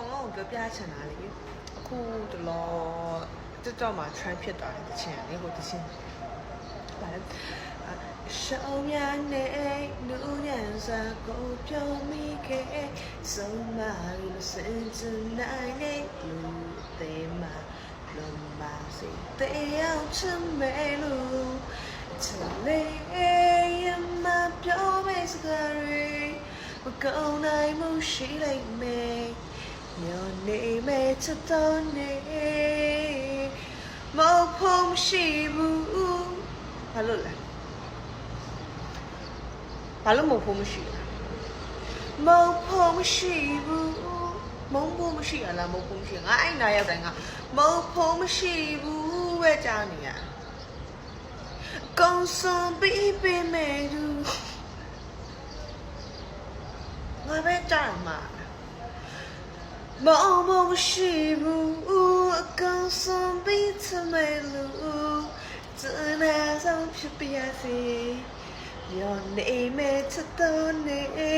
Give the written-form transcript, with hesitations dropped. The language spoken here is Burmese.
ကောင်လုံးကိုပြောပြချင်တာလေအခုတလောတက်တော့မှ trend ဖြစ်သွားတယ်တချင်လေဟိုတချင်ဘာလဲရှောင်းရနေလူညံစာကိုပြောမိခဲ့စုံမလို့စင်စနိုင်နေလူသေးမလုံးမစိတေးအောင်ချင်မဲလို့ချလေးရမပြောမေးစကားမကောင်းနိုင်မှုရှိလိုက်မယ်မျောနေမဲ့ချက်တော်နေမဟုတ်မရှိဘူးဘာလို့လဲဘာလို့မဟုတ်မရှိလဲမဟုတ်မရှိဘူးမဟုတ်မရှိရလားမဟုတ်မရှိငါအဲ့နာရောက်တိုင်းကမဟုတ်မရှိဘူးပဲကြားနေရကောင်းစွန်ပြီးပေးမယ်သူငါပဲကြားမှာမဟုတ်မရှိဘူးအကောင်းစွန်ပြီးချမယ်လို့ဇနာဆောင်ဖြစ်ပြစေမျောနေမဲ့ချက်တော်နေ